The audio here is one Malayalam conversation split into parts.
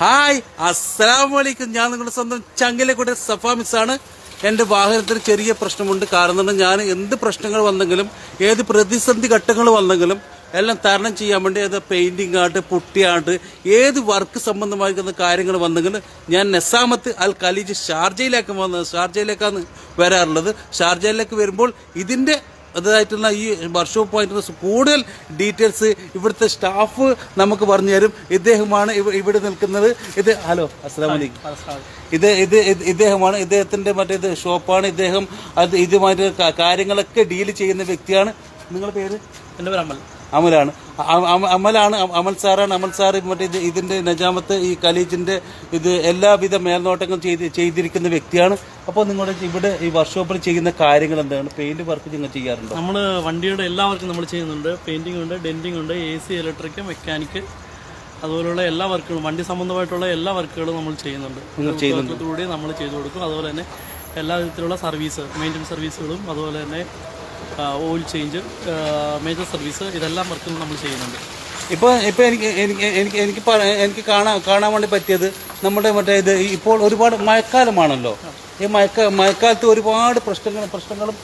ഹായ് അസ്സലാമു അലൈക്കും. ഞാൻ നിങ്ങളുടെ സ്വന്തം ചങ്കിലെക്കൂടെ സഫാമിസാണ്. എൻ്റെ വാഹനത്തിന് ചെറിയ പ്രശ്നമുണ്ട്. കാരണം ഞാൻ എന്ത് പ്രശ്നങ്ങൾ വന്നെങ്കിലും ഏത് പ്രതിസന്ധി ഘട്ടങ്ങൾ വന്നെങ്കിലും എല്ലാം തരണം ചെയ്യാൻ വേണ്ടി അത് പെയിന്റിംഗ് ആയിട്ട് പുട്ടിയായിട്ട് ഏത് വർക്ക് സംബന്ധമായിരിക്കുന്ന കാര്യങ്ങൾ വന്നെങ്കിലും ഞാൻ നെസാമത്ത് അൽ ഖലീജ് ഷാർജയിലേക്കാണ് വരാറുള്ളത്. ഷാർജയിലേക്ക് വരുമ്പോൾ ഇതിൻ്റെ അതായിട്ടുള്ള ഈ വർക്ക്ഷോപ്പുമായിട്ടുള്ള കൂടുതൽ ഡീറ്റെയിൽസ് ഇവിടുത്തെ സ്റ്റാഫ് നമുക്ക് പറഞ്ഞു തരും. ഇദ്ദേഹമാണ് ഇവിടെ നിൽക്കുന്നത്. ഹലോ അസ്സലാമു അലൈക്കും. ഇദ്ദേഹമാണ്, ഇദ്ദേഹത്തിന്റെ മറ്റേത് ഷോപ്പാണ്. ഇദ്ദേഹം ഇതുമായിട്ട് കാര്യങ്ങളൊക്കെ ഡീൽ ചെയ്യുന്ന വ്യക്തിയാണ്. നിങ്ങളുടെ പേര്? എൻ്റെ പേര് അമൽ. അമൽ സാറാണ്. അമൽ സാർ മറ്റേ ഇതിന്റെ നജാമത്ത് ഈ ഖലീജിന്റെ ഇത് എല്ലാവിധ മേൽനോട്ടങ്ങളും ചെയ്തിരിക്കുന്ന വ്യക്തിയാണ്. അപ്പോൾ നിങ്ങളുടെ ഇവിടെ ഈ വർക്ക്ഷോപ്പിൽ ചെയ്യുന്ന കാര്യങ്ങൾ എന്താണ്? പെയിന്റ് വർക്ക് നിങ്ങൾ ചെയ്യാറുണ്ടോ? നമ്മൾ വണ്ടിയുടെ എല്ലാ വർക്കും നമ്മൾ ചെയ്യുന്നുണ്ട്. പെയിന്റിംഗ് ഉണ്ട്, ഡെന്റിംഗ് ഉണ്ട്, AC, ഇലക്ട്രിക്, മെക്കാനിക്, അതുപോലുള്ള എല്ലാ വർക്കുകളും, വണ്ടി സംബന്ധമായിട്ടുള്ള എല്ലാ വർക്കുകളും നമ്മൾ ചെയ്യുന്നുണ്ട്. കൂടി നമ്മൾ ചെയ്തു കൊടുക്കും. അതുപോലെ തന്നെ എല്ലാ വിധത്തിലുള്ള സർവീസ്, മെയിൻ്റനൻസ് സർവീസുകളും, അതുപോലെ തന്നെ ഓയിൽ ചേഞ്ച്, മേജർ സർവീസ്, ഇതെല്ലാം വർക്കും നമ്മൾ ചെയ്യുന്നുണ്ട്. ഇപ്പോൾ എനിക്ക് കാണാൻ വേണ്ടി പറ്റിയത് നമ്മുടെ മറ്റേ ഇത് ഇപ്പോൾ ഒരുപാട് മഴക്കാലമാണല്ലോ. ഈ മഴക്കാലത്ത് ഒരുപാട് പ്രശ്നങ്ങളും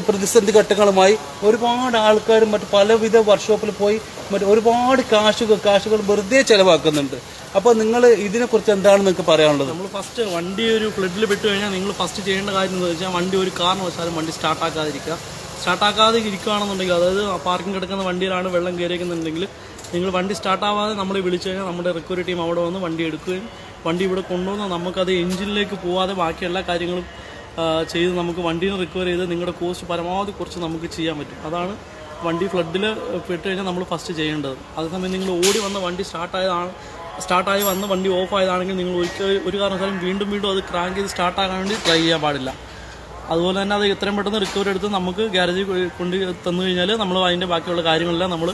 പ്രതിസന്ധി ഘട്ടങ്ങളുമായി ഒരുപാട് ആൾക്കാരും മറ്റു പലവിധ വർക്ക്ഷോപ്പിൽ പോയി ഒരുപാട് കാശുകൾ വെറുതെ ചെലവാക്കുന്നുണ്ട്. അപ്പോൾ നിങ്ങൾ ഇതിനെക്കുറിച്ച് എന്താണ് നിങ്ങൾക്ക് പറയാനുള്ളത്? നമ്മൾ ഫസ്റ്റ് വണ്ടി ഒരു ഫ്ലഡിൽ പെട്ട് കഴിഞ്ഞാൽ നിങ്ങൾ ഫസ്റ്റ് ചെയ്യേണ്ട കാര്യം എന്ന് വെച്ചാൽ വണ്ടി ഒരു കാരണവശാലും വണ്ടി സ്റ്റാർട്ടാക്കാതെ ഇരിക്കുകയാണെന്നുണ്ടെങ്കിൽ, അതായത് പാർക്കിംഗ് കിടക്കുന്ന വണ്ടിയിലാണ് വെള്ളം കയറിയിരിക്കുന്നുണ്ടെങ്കിൽ നിങ്ങൾ വണ്ടി സ്റ്റാർട്ടാവാതെ നമ്മളെ വിളിച്ചു കഴിഞ്ഞാൽ നമ്മുടെ റിക്കവറി ടീം അവിടെ വന്ന് വണ്ടി എടുക്കുകയും വണ്ടി ഇവിടെ കൊണ്ടുവന്ന് നമുക്കത് എഞ്ചിനിലേക്ക് പോവാതെ ബാക്കി എല്ലാ കാര്യങ്ങളും ചെയ്ത് നമുക്ക് വണ്ടീനെ റിക്കവർ ചെയ്ത് നിങ്ങളുടെ കോസ്റ്റ് പരമാവധി കുറച്ച് നമുക്ക് ചെയ്യാൻ പറ്റും. അതാണ് വണ്ടി ഫ്ലഡിൽ പെട്ട് കഴിഞ്ഞാൽ നമ്മൾ ഫസ്റ്റ് ചെയ്യേണ്ടത്. അതേസമയം നിങ്ങൾ ഓടി വന്ന വണ്ടി സ്റ്റാർട്ടായി വന്ന് വണ്ടി ഓഫ് ആയതാണെങ്കിൽ നിങ്ങൾ ഒരു കാരണവശാലും വീണ്ടും അത് ക്രാങ്ക് ചെയ്ത് സ്റ്റാർട്ടാകാൻ വേണ്ടി ട്രൈ ചെയ്യാൻ പാടില്ല. അതുപോലെ തന്നെ അത് എത്രയും പെട്ടെന്ന് റിക്കവറി എടുത്ത് നമുക്ക് ഗ്യാരേജിൽ കൊണ്ട് തന്നു കഴിഞ്ഞാൽ നമ്മൾ അതിൻ്റെ ബാക്കിയുള്ള കാര്യങ്ങളെല്ലാം നമ്മൾ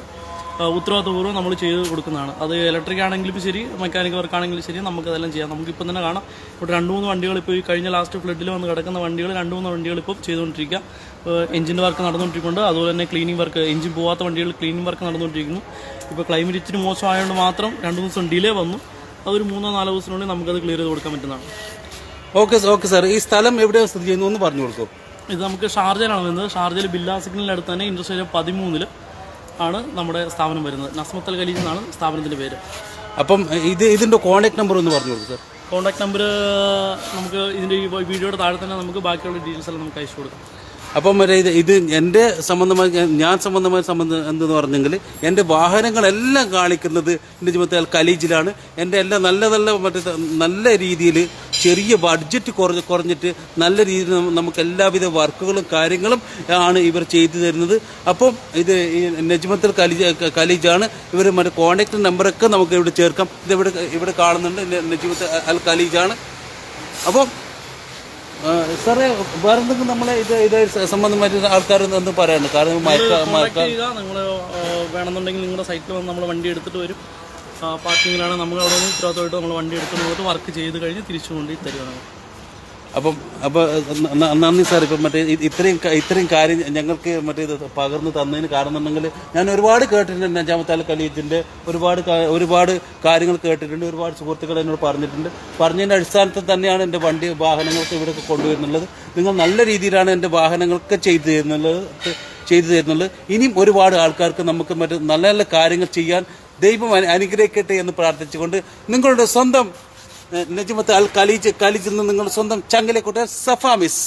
ഉത്തരവാദിത്തപൂർവ്വം നമ്മൾ ചെയ്ത് കൊടുക്കുന്നതാണ്. അത് ഇലക്ട്രിക് ആണെങ്കിലും ശരി, മെക്കാനിക്കൽ വർക്ക് ആണെങ്കിലും ശരി, നമുക്കതെല്ലാം ചെയ്യാം. നമുക്കിപ്പം തന്നെ കാണാം, ഇവിടെ 2-3 വണ്ടികൾ ഇപ്പോൾ ഈ കഴിഞ്ഞ ലാസ്റ്റ് ഫ്ലഡിൽ വന്ന് കിടക്കുന്ന വണ്ടികൾ 2-3 വണ്ടികൾ ഇപ്പോൾ ചെയ്തുകൊണ്ടിരിക്കുക. എഞ്ചിൻ്റെ വർക്ക് നടന്നുകൊണ്ടിരിക്കുന്നുണ്ട്. അതുപോലെ തന്നെ ക്ലീനിങ് വർക്ക്, എഞ്ചിൻ പോകാത്ത വണ്ടികൾ ക്ലീനിങ് വർക്ക് നടന്നുകൊണ്ടിരിക്കുന്നു. ഇപ്പോൾ ക്ലൈമറ്റ് ഇച്ചിരി മോശമായതുകൊണ്ട് മാത്രം 2 ദിവസം ഡിലേ വന്നു. അതൊരു 3-4 ദിവസത്തിനുള്ളിൽ നമുക്കത് ക്ലിയർ ചെയ്ത് കൊടുക്കാൻ പറ്റുന്നതാണ്. ഓക്കെ സാർ, ഈ സ്ഥലം എവിടെയാണ് സ്ഥിതി ചെയ്യുന്നു എന്ന് പറഞ്ഞു കൊടുക്കും. ഇത് നമുക്ക് ഷാർജയിലാണ് വരുന്നത്. ഷാർജയിൽ ബില്ലാ സിഗ്നലിൻ്റെ അടുത്ത് തന്നെ ഇൻഡസ്ട്രിയൽ 13 ആണ് നമ്മുടെ സ്ഥാപനം വരുന്നത്. നസ്മത്ത് അൽ ഖലീജ് എന്നാണ് സ്ഥാപനത്തിൻ്റെ പേര്. അപ്പം ഇതിൻ്റെ കോൺടാക്ട് നമ്പർ ഒന്ന് പറഞ്ഞു കൊടുക്കും സാർ. കോൺടാക്ട് നമ്പർ നമുക്ക് ഇതിൻ്റെ ഈ വീഡിയോയുടെ താഴെ തന്നെ നമുക്ക് ബാക്കിയുള്ള ഡീറ്റെയിൽസ് എല്ലാം നമുക്ക് അയച്ചു കൊടുക്കാം. അപ്പം വരെ ഇത് എൻ്റെ സംബന്ധമായി എന്തെന്ന് പറഞ്ഞെങ്കിൽ എൻ്റെ വാഹനങ്ങളെല്ലാം കാണിക്കുന്നത് നജ്മത്ത് അൽ ഖലീജിലാണ്. എൻ്റെ എല്ലാം നല്ല രീതിയിൽ ചെറിയ ബഡ്ജറ്റ് കുറഞ്ഞിട്ട് നല്ല രീതിയിൽ നമുക്ക് എല്ലാവിധ വർക്കുകളും കാര്യങ്ങളും ആണ് ഇവർ ചെയ്തു തരുന്നത്. അപ്പം ഇത് ഈ നജ്മത്ത് അൽ ഖലീജാണ്. ഇവർ മറ്റേ കോൺടാക്ട് നമ്പറൊക്കെ നമുക്ക് ഇവിടെ ചേർക്കാം. ഇവിടെ കാണുന്നുണ്ട്, നജ്മത്ത് അൽ ഖലീജാണ്. അപ്പം സാറേ, വേറെ എന്തെങ്കിലും നമ്മളെ ഇത് സംബന്ധമായിട്ട് ആൾക്കാർ എന്തും പറയാനുണ്ട്? കാരണം നിങ്ങൾ വേണമെന്നുണ്ടെങ്കിൽ നിങ്ങളുടെ സൈറ്റിൽ വന്ന് നമ്മൾ വണ്ടി എടുത്തിട്ട് വരും. പാർക്കിങ്ങിലാണ് നമ്മൾ അവിടെ നിന്ന് ഉത്തരവാദിത്തമായിട്ട് നമ്മൾ വണ്ടി എടുത്തിട്ട് പോയിട്ട് വർക്ക് ചെയ്ത് കഴിഞ്ഞ് തിരിച്ചു കൊണ്ട് തരുവാണ്. അപ്പോൾ നന്ദി സാർ. ഇപ്പം മറ്റേ ഇത്രയും കാര്യം ഞങ്ങൾക്ക് ഇത് പകർന്ന് തന്നതിന് കാരണം എന്നുണ്ടെങ്കിൽ ഞാൻ ഒരുപാട് കേട്ടിട്ടുണ്ട്. നജാമത്ത് അൽ ഖലീജിൻ്റെ ഒരുപാട് കാര്യങ്ങൾ കേട്ടിട്ടുണ്ട്. ഒരുപാട് സുഹൃത്തുക്കൾ എന്നോട് പറഞ്ഞതിൻ്റെ അടിസ്ഥാനത്തിൽ തന്നെയാണ് എൻ്റെ വാഹനങ്ങൾക്ക് ഇവിടെ കൊണ്ടുവരുന്നുള്ളത്. നിങ്ങൾ നല്ല രീതിയിലാണ് എൻ്റെ വാഹനങ്ങൾക്ക് ചെയ്തു തരുന്നുള്ളത്. ഇനിയും ഒരുപാട് ആൾക്കാർക്ക് നമുക്ക് നല്ല നല്ല കാര്യങ്ങൾ ചെയ്യാൻ ദൈവം അനുഗ്രഹിക്കട്ടെ എന്ന് പ്രാർത്ഥിച്ചുകൊണ്ട് നിങ്ങളുടെ സ്വന്തം നജ്മത്ത് അൽ ഖലീജിൽ നിന്ന് നിങ്ങളുടെ സ്വന്തം ചങ്കിലെക്കൂട്ടർ സഫാമിസ്.